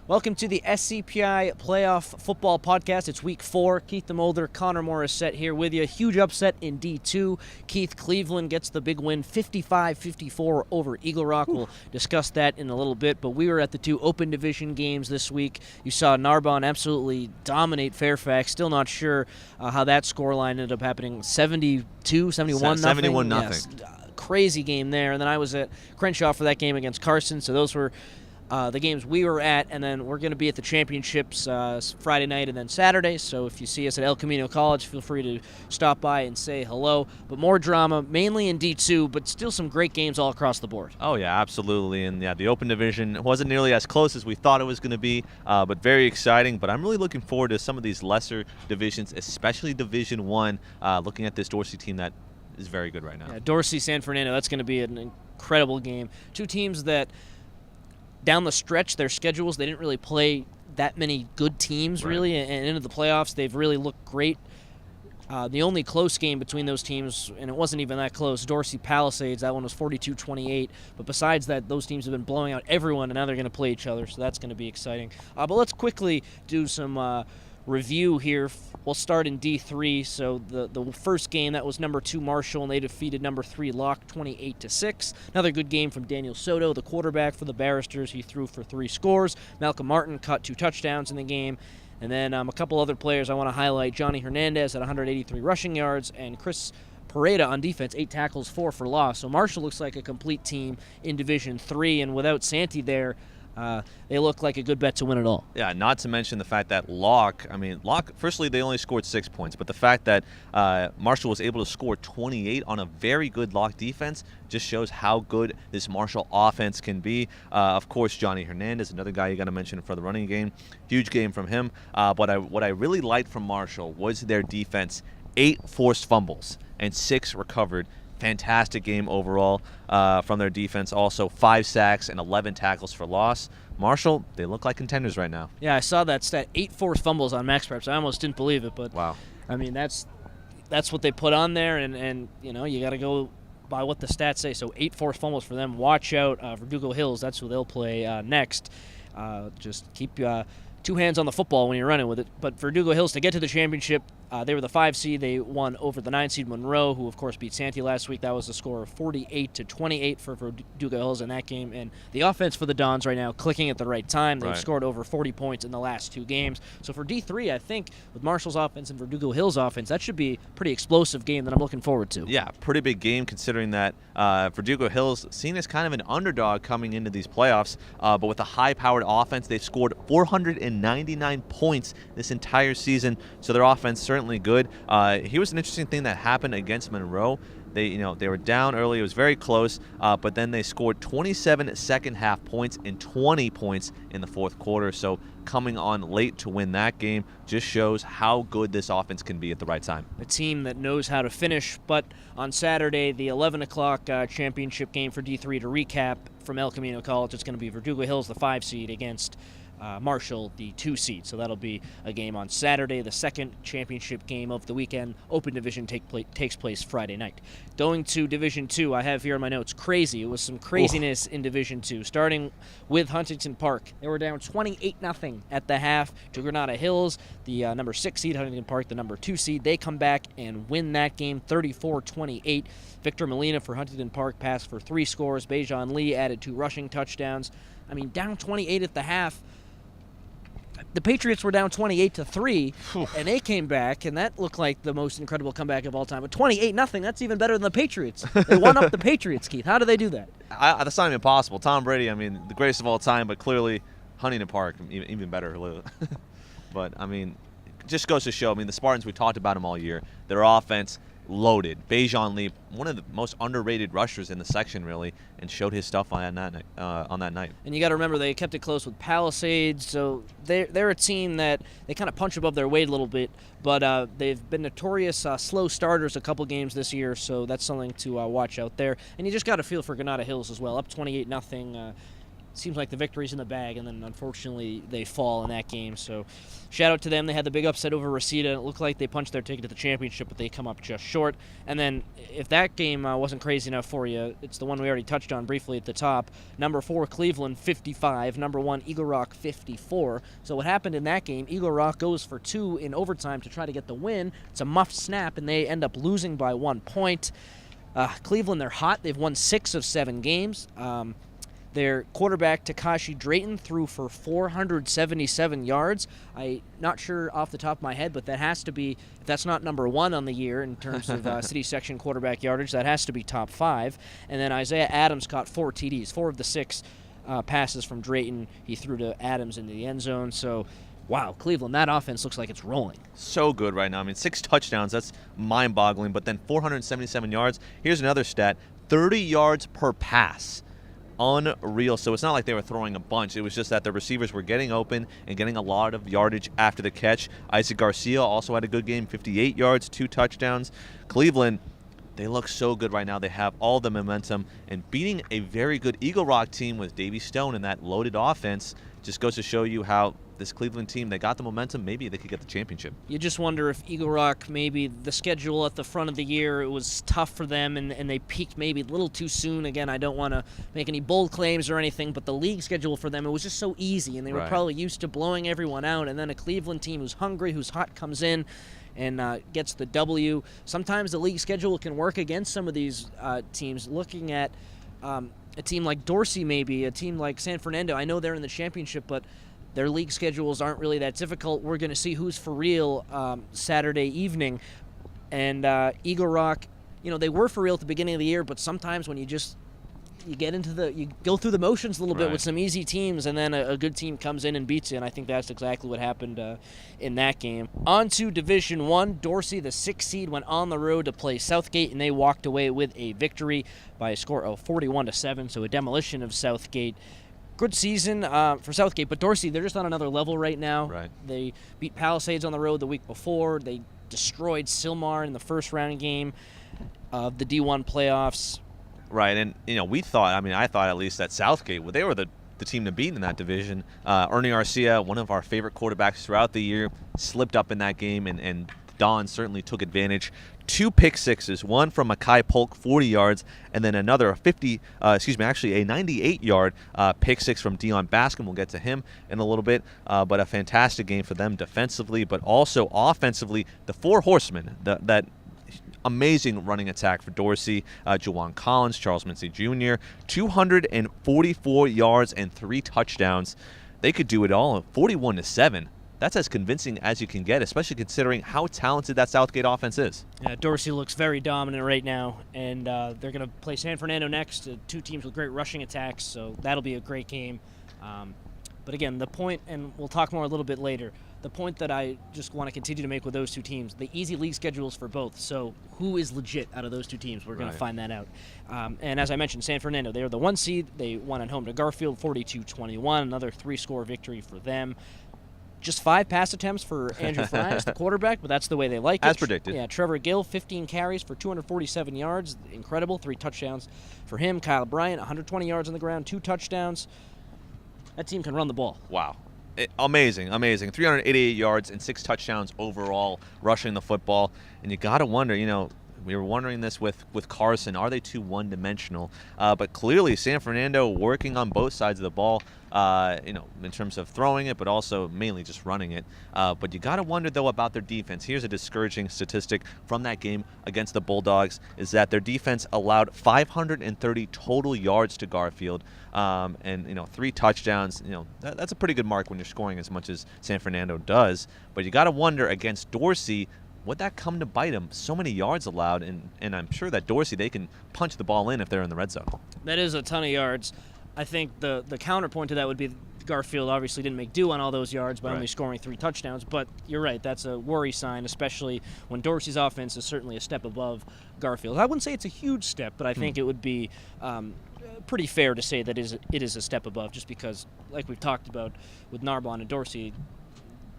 Welcome to the SCPI Playoff Football Podcast. It's Week 4. Keith DeMolder, Connor Morissette here with you. Huge upset in D2. Keith, Cleveland gets the big win, 55-54 over Eagle Rock. We'll discuss that in a little bit, but we were at the two open division games this week. You saw Narbonne absolutely dominate Fairfax. Still not sure how that scoreline ended up happening. 72, 71, 71 nothing. Yes, crazy game there. And then I was at Crenshaw for that game against Carson, so those were the games we were at, and then we're going to be at the championships Friday night and then Saturday. So if you see us at El Camino College, feel free to stop by and say hello. But more drama, mainly in D2, but still some great games all across the board. Oh, yeah, absolutely. And, yeah, the Open Division wasn't nearly as close as we thought it was going to be, but very exciting. But I'm really looking forward to some of these lesser divisions, especially Division 1, looking at this Dorsey team that is very good right now. Yeah, Dorsey, San Fernando, that's going to be an incredible game. Two teams that down the stretch, their schedules, they didn't really play that many good teams, really, and into the playoffs, they've really looked great. The only close game between those teams, and it wasn't even that close, Dorsey Palisades, that one was 42-28. But besides that, those teams have been blowing out everyone, and now they're going to play each other, so that's going to be exciting. But let's quickly do some review here. We'll start in D3. So the first game, that was number 2 Marshall, and they defeated number 3 Locke 28-6. Another good game from Daniel Soto, the quarterback for the Barristers. He threw for 3 scores. Malcolm Martin caught 2 touchdowns in the game. And then a couple other players I want to highlight. Johnny Hernandez at 183 rushing yards, and Chris Pareda on defense, 8 tackles, 4 for loss. So Marshall looks like a complete team in Division 3, and without Santi there, they look like a good bet to win it all. Yeah, not to mention the fact that Locke, firstly, they only scored 6 points, but the fact that Marshall was able to score 28 on a very good Locke defense just shows how good this Marshall offense can be. Of course, Johnny Hernandez, another guy you got to mention for the running game. Huge game from him. But what I really liked from Marshall was their defense. 8 forced fumbles and 6 recovered. Fantastic game overall from their defense. Also, 5 sacks and 11 tackles for loss. Marshall, they look like contenders right now. Yeah, I saw that stat, 8 forced fumbles on Max Preps. I almost didn't believe it, but wow. I mean, that's what they put on there, and you know, you got to go by what the stats say. So 8 forced fumbles for them. Watch out, Verdugo Hills. That's who they'll play next. Just keep 2 hands on the football when you're running with it. But Verdugo Hills, to get to the championship, they were the 5 seed. They won over the 9 seed Monroe, who of course beat Santee last week. That was a score of 48-28 for Verdugo Hills in that game. And the offense for the Dons right now clicking at the right time. They've scored over 40 points in the last 2 games. So for D3, I think with Marshall's offense and Verdugo Hills' offense, that should be a pretty explosive game that I'm looking forward to. Yeah, pretty big game considering that Verdugo Hills seen as kind of an underdog coming into these playoffs, but with a high-powered offense, they've scored 499 points this entire season. So their offense certainly good. Here was an interesting thing that happened against Monroe. They were down early. It was very close, but then they scored 27 second-half points and 20 points in the fourth quarter. So coming on late to win that game just shows how good this offense can be at the right time. A team that knows how to finish. But on Saturday, the 11 o'clock championship game for D3 to recap from El Camino College, it's going to be Verdugo Hills, the 5 seed, against Marshall, the 2 seed. So that'll be a game on Saturday. The second championship game of the weekend. Open Division takes place Friday night. Going to Division 2, I have here in my notes, crazy. It was some craziness in Division 2, starting with Huntington Park. They were down 28-0 at the half to Granada Hills, the number 6 seed. Huntington Park, the number 2 seed. They come back and win that game 34-28. Victor Molina for Huntington Park passed for 3 scores. Bejan Lee added 2 rushing touchdowns. I mean, down 28 at the half. The Patriots were down 28-3, and they came back, and that looked like the most incredible comeback of all time. But 28-0, that's even better than the Patriots. They won up the Patriots, Keith. How do they do that? That's not even possible. Tom Brady, the greatest of all time, but clearly Huntington Park, even better. But, it just goes to show, the Spartans, we talked about them all year. Their offense, loaded. Bejan Lee, one of the most underrated rushers in the section, really, and showed his stuff on that night. And you got to remember, they kept it close with Palisades, so they're a team that they kind of punch above their weight a little bit, but they've been notorious slow starters a couple games this year, so that's something to watch out there. And you just got to feel for Granada Hills as well, up 28-0. seems like the victory's in the bag, and then unfortunately they fall in that game. So shout out to them. They had the big upset over Reseda. It looked like they punched their ticket to the championship, but they come up just short. And then if that game wasn't crazy enough for you, it's the one we already touched on briefly at the top. Number 4, Cleveland, 55. Number 1, Eagle Rock, 54. So what happened in that game, Eagle Rock goes for 2 in overtime to try to get the win. It's a muffed snap, and they end up losing by 1 point. Cleveland, they're hot. They've won 6 of 7 games. Their quarterback, Takashi Drayton, threw for 477 yards. I'm not sure off the top of my head, but that has to be, if that's not number 1 on the year in terms of city section quarterback yardage, that has to be top 5. And then Isaiah Adams caught 4 TDs. 4 of the 6 passes from Drayton he threw to Adams into the end zone. So, wow, Cleveland, that offense looks like it's rolling. So good right now. I mean, 6 touchdowns, that's mind-boggling. But then 477 yards. Here's another stat, 30 yards per pass. Unreal. So it's not like they were throwing a bunch. It was just that the receivers were getting open and getting a lot of yardage after the catch. Isaac Garcia also had a good game, 58 yards, 2 touchdowns. Cleveland, they look so good right now. They have all the momentum, and beating a very good Eagle Rock team with Davey Stone and that loaded offense just goes to show you how this Cleveland team, they got the momentum. Maybe they could get the championship. You just wonder if Eagle Rock, maybe the schedule at the front of the year, it was tough for them, and they peaked maybe a little too soon. Again, I don't want to make any bold claims or anything, but the league schedule for them, it was just so easy, and they were probably used to blowing everyone out, and then a Cleveland team who's hungry, who's hot, comes in and gets the W. Sometimes the league schedule can work against some of these teams. Looking at a team like Dorsey, maybe, a team like San Fernando, I know they're in the championship, but their league schedules aren't really that difficult. We're going to see who's for real Saturday evening. And Eagle Rock, they were for real at the beginning of the year, but sometimes when you get into you go through the motions a little bit with some easy teams, and then a good team comes in and beats you, and I think that's exactly what happened in that game. On to Division I, Dorsey, the 6th seed, went on the road to play Southgate, and they walked away with a victory by a score of 41-7, so a demolition of Southgate. Good season for Southgate, but Dorsey, they're just on another level right now. Right. They beat Palisades on the road the week before. They destroyed Sylmar in the first round game of the D1 playoffs. Right, and we thought, I thought at least that Southgate, they were the team to beat in that division. Ernie Garcia, one of our favorite quarterbacks throughout the year, slipped up in that game, and Don certainly took advantage. 2 pick sixes, one from Makai Polk, 40 yards, and then another a 98-yard pick 6 from Dion Baskin. We'll get to him in a little bit, but a fantastic game for them defensively, but also offensively. The 4 horsemen, that amazing running attack for Dorsey. Juwan Collins, Charles Mincy Jr., 244 yards and 3 touchdowns. They could do it all, 41-7. That's as convincing as you can get, especially considering how talented that Southgate offense is. Yeah, Dorsey looks very dominant right now, and they're going to play San Fernando next, 2 teams with great rushing attacks, so that'll be a great game. But again, the point, and we'll talk more a little bit later, the point that I just want to continue to make with those 2 teams, the easy league schedules for both. So who is legit out of those 2 teams? We're going to find that out. And as I mentioned, San Fernando, they are the 1 seed. They won at home to Garfield, 42-21, another 3-score victory for them. Just 5 pass attempts for Andrew Fry as the quarterback, but that's the way they like it. As predicted. Yeah, Trevor Gill, 15 carries for 247 yards. Incredible. 3 touchdowns for him. Kyle Bryant, 120 yards on the ground, 2 touchdowns. That team can run the ball. Wow. Amazing. 388 yards and 6 touchdowns overall rushing the football. And you got to wonder, we were wondering this with Carson. Are they too one-dimensional? But clearly San Fernando working on both sides of the ball, in terms of throwing it, but also mainly just running it. But you got to wonder, though, about their defense. Here's a discouraging statistic from that game against the Bulldogs, is that their defense allowed 530 total yards to Garfield, and 3 touchdowns. That's a pretty good mark when you're scoring as much as San Fernando does. But you got to wonder against Dorsey, would that come to bite them? So many yards allowed, and I'm sure that Dorsey, they can punch the ball in if they're in the red zone. That is a ton of yards. I think the counterpoint to that would be Garfield obviously didn't make do on all those yards by only scoring 3 touchdowns, but you're right, that's a worry sign, especially when Dorsey's offense is certainly a step above Garfield. I wouldn't say it's a huge step, but I think it would be pretty fair to say that it is a step above, just because, like we've talked about with Narbonne and Dorsey,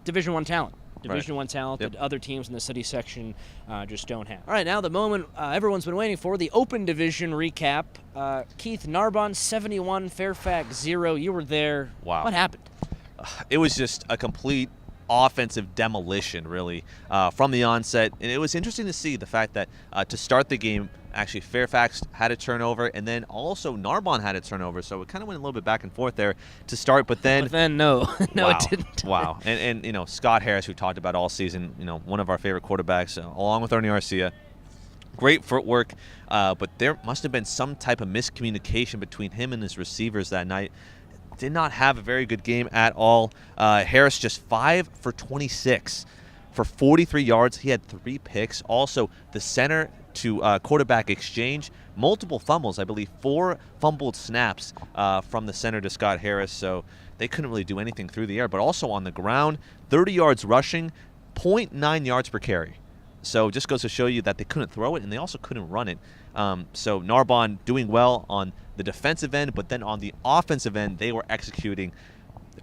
Division I talent. Division Right. One talent Yep. that other teams in the city section just don't have. All right, now the moment everyone's been waiting for, the Open Division recap. Keith, Narbonne 71, Fairfax 0. You were there. Wow. What happened? It was just a complete offensive demolition, really, from the onset. And it was interesting to see the fact that to start the game, actually Fairfax had a turnover, and then also Narbonne had a turnover. So it kind of went a little bit back and forth there to start. But then, No, wow, it didn't. Wow. And you know, Scott Harris, who talked about all season, you know, one of our favorite quarterbacks, along with Ernie Arcia. Great footwork, but there must have been some type of miscommunication between him and his receivers that night. Did not have a very good game at all. Harris just 5 for 26 for 43 yards. He had 3 picks. Also, the center to quarterback exchange, multiple fumbles. I believe 4 fumbled snaps from the center to Scott Harris. So they couldn't really do anything through the air. But also on the ground, 30 yards rushing, 0.9 yards per carry. So just goes to show you that they couldn't throw it, and they also couldn't run it. So Narbonne doing well on the defensive end, but then on the offensive end, they were executing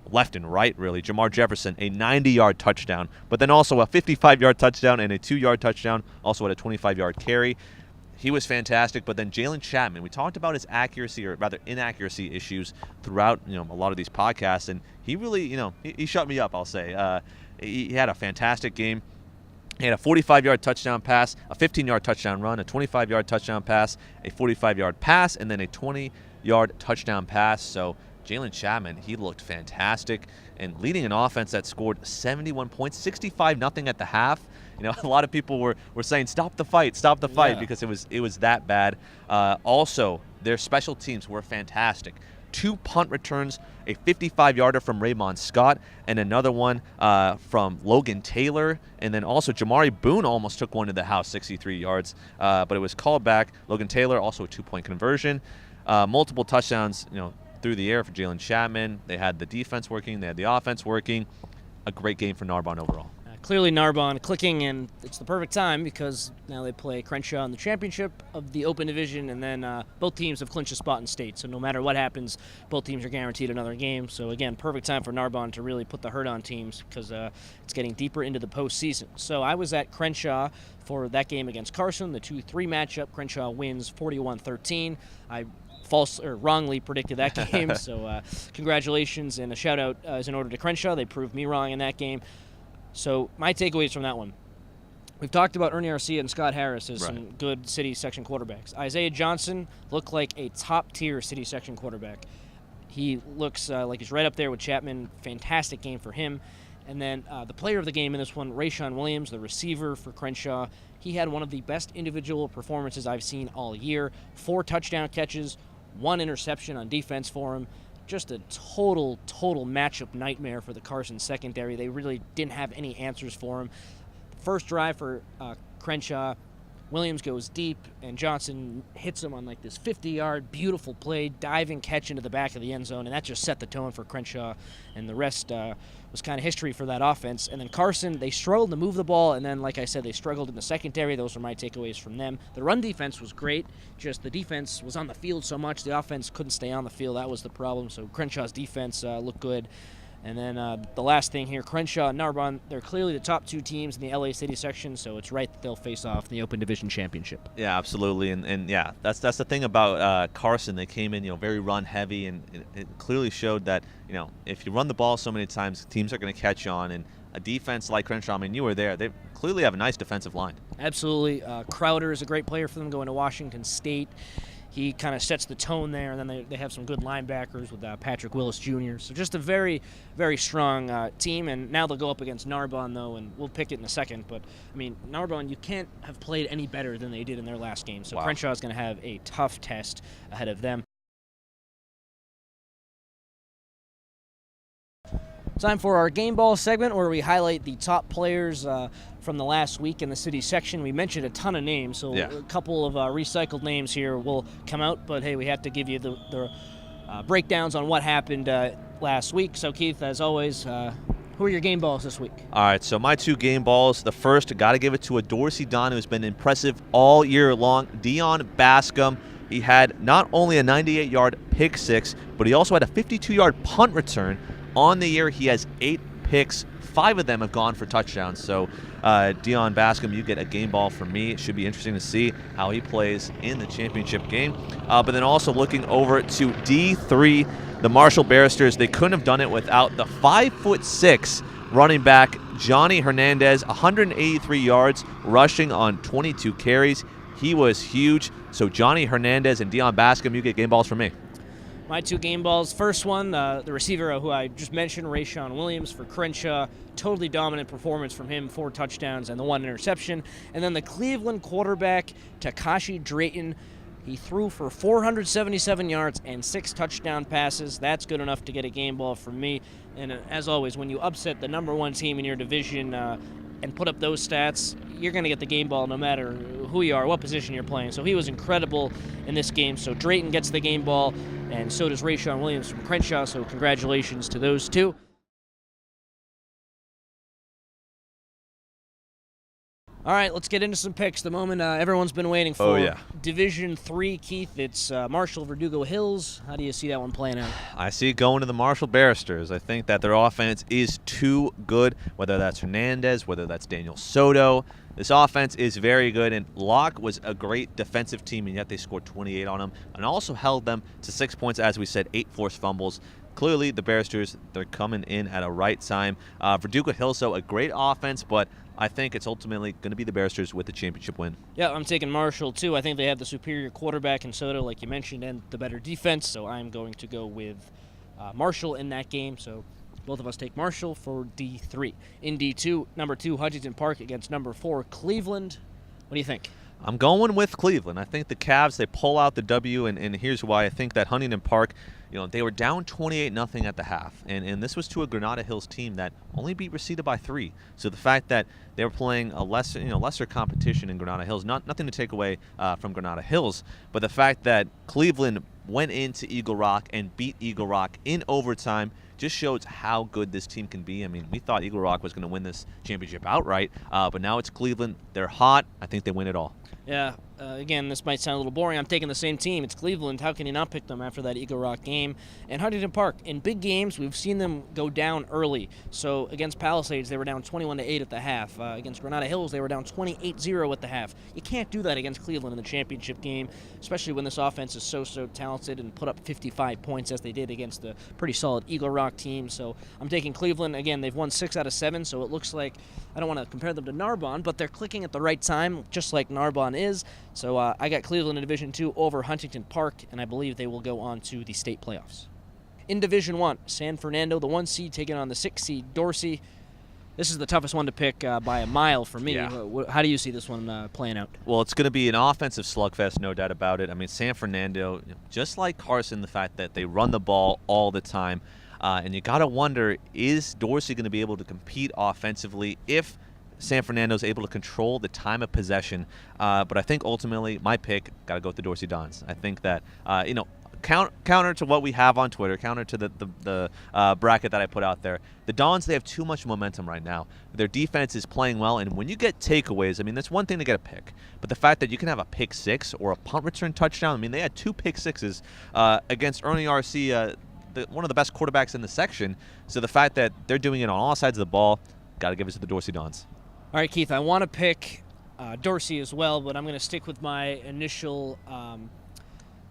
left and right, really. Jamar Jefferson, a 90-yard touchdown, but then also a 55-yard touchdown and a 2-yard touchdown, also had a 25-yard carry. He was fantastic, but then Jalen Chapman, we talked about his accuracy, or rather inaccuracy issues throughout, you know, a lot of these podcasts, and he really, you know, he shut me up, I'll say. He had a fantastic game. He had a 45-yard touchdown pass, a 15-yard touchdown run, a 25-yard touchdown pass, a 45-yard pass, and then a 20-yard touchdown pass. So Jalen Chapman, he looked fantastic, and leading an offense that scored 71 points, 65-0 at the half. You know, a lot of people were saying, stop the fight, Yeah. because it was that bad. Also, their special teams were fantastic. 2 punt returns, a 55-yarder from Raymond Scott, and another one from Logan Taylor. And then also Jamari Boone almost took one to the house, 63 yards, but it was called back. Logan Taylor, also a 2-point conversion. Multiple touchdowns, you know, through the air for Jalen Chapman. They had the defense working. They had the offense working. A great game for Narbonne overall. Clearly Narbonne clicking, and it's the perfect time because now they play Crenshaw in the championship of the Open Division, and then both teams have clinched a spot in state. So no matter what happens, both teams are guaranteed another game. So again, perfect time for Narbonne to really put the hurt on teams because it's getting deeper into the postseason. So I was at Crenshaw for that game against Carson, the 2-3 matchup. Crenshaw wins 41-13. I wrongly predicted that game, so congratulations and a shout out is in order to Crenshaw. They proved me wrong in that game. So my takeaways from that one. We've talked about Ernie Arcia and Scott Harris as some good city section quarterbacks. Isaiah Johnson looked like a top-tier city section quarterback. He looks like he's right up there with Chapman. Fantastic game for him. And then the player of the game in this one, Rayshawn Williams, the receiver for Crenshaw. He had one of the best individual performances I've seen all year. 4 touchdown catches, 1 interception on defense for him. Just a total matchup nightmare for the Carson secondary. They really didn't have any answers for him. First drive for Crenshaw, Williams goes deep, and Johnson hits him on like this 50-yard beautiful play, diving catch into the back of the end zone, and that just set the tone for Crenshaw, and the rest was kind of history for that offense. And then Carson, they struggled to move the ball, and then, like I said, they struggled in the secondary. Those are my takeaways from them. The run defense was great, just the defense was on the field so much, the offense couldn't stay on the field. That was the problem, so Crenshaw's defense looked good. And then the last thing here, Crenshaw and Narbonne, they're clearly the top 2 teams in the LA City section, so it's right that they'll face off in the Open Division Championship. Yeah, absolutely, and yeah, that's the thing about Carson. They came in, you know, very run heavy, and it clearly showed that, you know, if you run the ball so many times, teams are going to catch on. And a defense like Crenshaw, I mean, you were there. They clearly have a nice defensive line. Absolutely, Crowder is a great player for them going to Washington State. He kind of sets the tone there, and then they have some good linebackers with Patrick Willis Jr. So just a very, very strong team, and now they'll go up against Narbonne, though, and we'll pick it in a second. But, I mean, Narbonne, you can't have played any better than they did in their last game. So Wow. Crenshaw is going to have a tough test ahead of them. Time for our Game Ball segment where we highlight the top players from the last week in the city section. We mentioned a ton of names, so Yeah. a couple of recycled names here will come out, but hey, we have to give you the breakdowns on what happened last week. So Keith, as always, who are your game balls this week? All right, so my 2 game balls. The first, got to give it to a Dorsey Don who's been impressive all year long, Dion Bascom. He had not only a 98-yard pick six, but he also had a 52-yard punt return. On the year, he has 8 picks, 5 of them have gone for touchdowns. So Dion Bascom, you get a game ball from me. It should be interesting to see how he plays in the championship game. But then also looking over to D3, the Marshall Barristers, they couldn't have done it without the 5'6" running back Johnny Hernandez, 183 yards rushing on 22 carries. He was huge. So Johnny Hernandez and Dion Bascom, you get game balls from me. My 2 game balls. First one, the receiver who I just mentioned, Rayshawn Williams for Crenshaw. Totally dominant performance from him, 4 touchdowns and the 1 interception. And then the Cleveland quarterback, Takashi Drayton. He threw for 477 yards and 6 touchdown passes. That's good enough to get a game ball from me. And as always, when you upset the #1 team in your division and put up those stats, you're going to get the game ball no matter who you are, what position you're playing. So he was incredible in this game. So Drayton gets the game ball, and so does Rayshawn Williams from Crenshaw. So congratulations to those 2. All right, let's get into some picks. The moment everyone's been waiting for. Oh, yeah. Division 3, Keith. It's Marshall Verdugo Hills. How do you see that one playing out? I see it going to the Marshall Barristers. I think that their offense is too good, whether that's Hernandez, whether that's Daniel Soto. This offense is very good, and Locke was a great defensive team, and yet they scored 28 on them and also held them to 6 points, as we said, 8 forced fumbles. Clearly, the Barristers, they're coming in at a right time. Verdugo Hills, so a great offense, but I think it's ultimately going to be the Barristers with the championship win. Yeah, I'm taking Marshall, too. I think they have the superior quarterback in Soto, like you mentioned, and the better defense, so I'm going to go with Marshall in that game. So both of us take Marshall for D3. In D2, number 2, Huntington Park against number 4, Cleveland. What do you think? I'm going with Cleveland. I think the Cavs, they pull out the W, and here's why. I think that Huntington Park, they were down 28-0 at the half, and this was to a Granada Hills team that only beat Reseda by 3. So the fact that they were playing a lesser competition in Granada Hills, nothing to take away from Granada Hills, but the fact that Cleveland went into Eagle Rock and beat Eagle Rock in overtime just shows how good this team can be. I mean, we thought Eagle Rock was going to win this championship outright, but now it's Cleveland. They're hot. I think they win it all. Yeah, again, this might sound a little boring. I'm taking the same team. It's Cleveland. How can you not pick them after that Eagle Rock game? And Huntington Park, in big games, we've seen them go down early. So against Palisades, they were down 21-8 at the half. Against Granada Hills, they were down 28-0 at the half. You can't do that against Cleveland in the championship game, especially when this offense is so talented and put up 55 points as they did against the pretty solid Eagle Rock team. So I'm taking Cleveland. Again, they've won 6 out of 7, so it looks like, I don't want to compare them to Narbonne, but they're clicking at the right time, just like Narbonne is. So I got Cleveland in Division 2 over Huntington Park, and I believe they will go on to the state playoffs. In Division 1, San Fernando, the 1 seed, taking on the 6 seed Dorsey. This is the toughest one to pick by a mile for me. Yeah. How do you see this one playing out? Well, it's going to be an offensive slugfest, no doubt about it. I mean, San Fernando, just like Carson, the fact that they run the ball all the time, and you got to wonder, is Dorsey going to be able to compete offensively if San Fernando's able to control the time of possession? But I think ultimately my pick, got to go with the Dorsey Dons. I think that, counter to what we have on Twitter, counter to the bracket that I put out there, the Dons, they have too much momentum right now. Their defense is playing well, and when you get takeaways, I mean, that's one thing to get a pick. But the fact that you can have a pick 6 or a punt return touchdown, I mean, they had 2 pick 6s against Ernie R.C., one of the best quarterbacks in the section. So the fact that they're doing it on all sides of the ball, got to give it to the Dorsey Dons. All right, Keith, I want to pick Dorsey as well, but I'm going to stick with my initial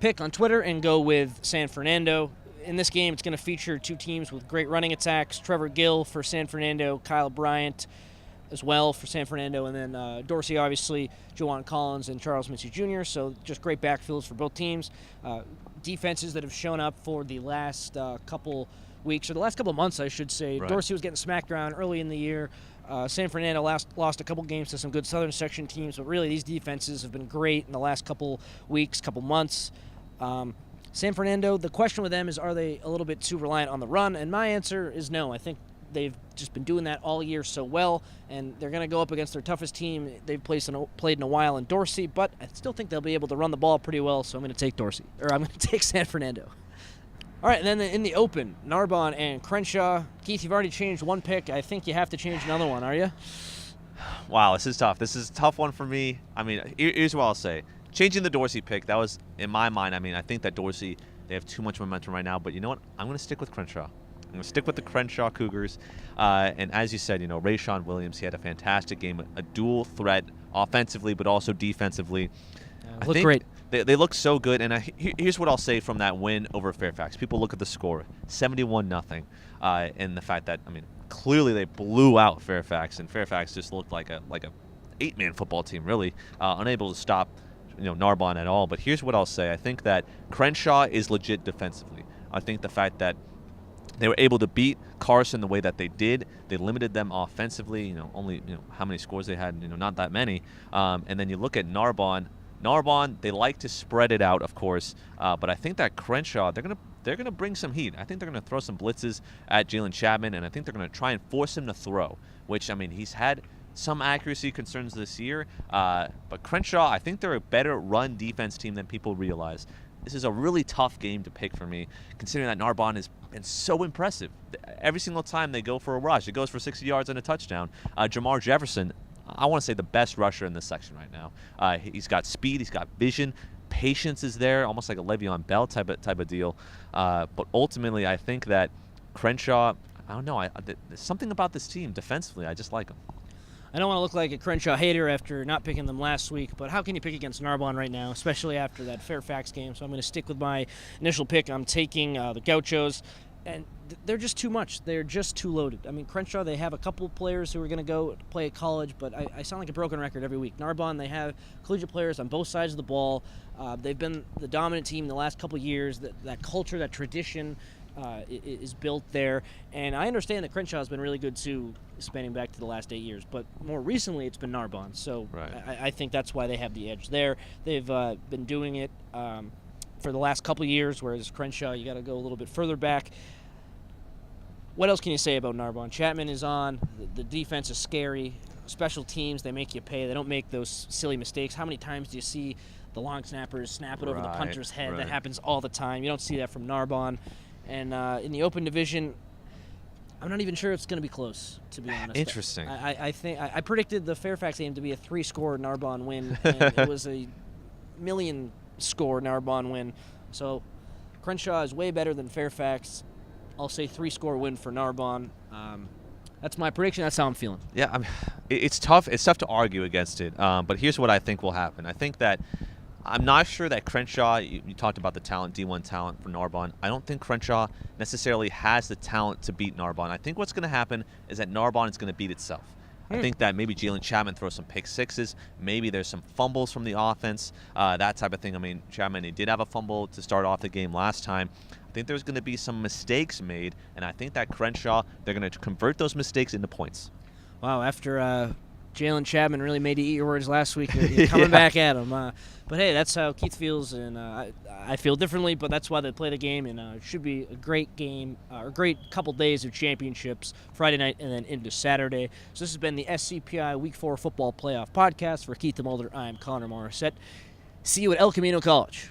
pick on Twitter and go with San Fernando. In this game, it's going to feature 2 teams with great running attacks. Trevor Gill for San Fernando, Kyle Bryant as well for San Fernando, and then Dorsey, obviously, Juwan Collins and Charles Mincy Jr., so just great backfields for both teams. Defenses that have shown up for the last couple weeks, or the last couple of months, I should say. Right. Dorsey was getting smacked around early in the year. San Fernando lost a couple games to some good Southern Section teams, but really these defenses have been great in the last couple weeks, couple months. San Fernando, the question with them is, are they a little bit too reliant on the run? And my answer is no. I think they've just been doing that all year so well, and they're going to go up against their toughest team they've played in a while in Dorsey, but I still think they'll be able to run the ball pretty well, so I'm going to take Dorsey. Or I'm going to take San Fernando. All right, and then in the open, Narbonne and Crenshaw. Keith, you've already changed one pick. I think you have to change another one, are you? Wow, this is tough. This is a tough one for me. I mean, here's what I'll say. Changing the Dorsey pick, that was, in my mind, I mean, I think that Dorsey, they have too much momentum right now. But you know what? I'm going to stick with Crenshaw. going to stick with the Crenshaw Cougars. And as you said, Rayshawn Williams, he had a fantastic game, a dual threat offensively, but also defensively. Looked great. They look so good. And here's what I'll say from that win over Fairfax. People look at the score, 71-0, and the fact that, clearly they blew out Fairfax, and Fairfax just looked like a 8-man football team, really, unable to stop Narbonne at all. But here's what I'll say. I think that Crenshaw is legit defensively. I think the fact that they were able to beat Carson the way that they did, they limited them offensively, only how many scores they had, not that many. And then you look at Narbonne, they like to spread it out, of course, but I think that Crenshaw, they're gonna bring some heat. I think they're gonna throw some blitzes at Jalen Chapman, and I think they're gonna try and force him to throw, which, he's had some accuracy concerns this year, but Crenshaw, I think they're a better run defense team than people realize. This is a really tough game to pick for me, considering that Narbonne has been so impressive. Every single time they go for a rush, it goes for 60 yards and a touchdown. Jamar Jefferson, I want to say the best rusher in this section right now. He's got speed, he's got vision, patience is there, almost like a Le'Veon Bell type of deal. But ultimately, I think that Crenshaw, I don't know, there's something about this team defensively. I just like them. I don't want to look like a Crenshaw hater after not picking them last week, but how can you pick against Narbonne right now, especially after that Fairfax game? So I'm going to stick with my initial pick. I'm taking the Gauchos, and they're just too much. They're just too loaded. Crenshaw, they have a couple players who are going to go play at college, but I sound like a broken record every week. Narbonne, they have collegiate players on both sides of the ball. They've been the dominant team the last couple years. That culture, that tradition is built there. And I understand that Crenshaw has been really good too, spanning back to the last 8 years. But more recently, it's been Narbonne. So right. I think that's why they have the edge there. They've been doing it for the last couple years, whereas Crenshaw, you got to go a little bit further back. What else can you say about Narbonne? Chapman is on. The defense is scary. Special teams, they make you pay. They don't make those silly mistakes. How many times do you see the long snappers snap it over the punter's head? Right. That happens all the time. You don't see that from Narbonne. And in the open division, I'm not even sure it's going to be close, to be honest. Interesting. I think I predicted the Fairfax game to be a 3-score Narbonne win, and it was a million-score Narbonne win. So Crenshaw is way better than Fairfax. I'll say 3-score win for Narbonne. That's my prediction. That's how I'm feeling. Yeah, it's tough. It's tough to argue against it. But here's what I think will happen. I think that I'm not sure that Crenshaw, you talked about the talent, D1 talent for Narbonne. I don't think Crenshaw necessarily has the talent to beat Narbonne. I think what's going to happen is that Narbonne is going to beat itself. I think that maybe Jalen Chapman throws some pick sixes. Maybe there's some fumbles from the offense, that type of thing. Chapman, he did have a fumble to start off the game last time. I think there's going to be some mistakes made, and I think that Crenshaw, they're going to convert those mistakes into points. Wow, after Jalen Chapman really made you eat your words last week, you're coming back at him. But hey, that's how Keith feels, and I feel differently, but that's why they play the game, and it should be a great game, a great couple days of championships, Friday night and then into Saturday. So this has been the SCPI Week 4 Football Playoff Podcast. For Keith DeMulder, I'm Connor Morissette. See you at El Camino College.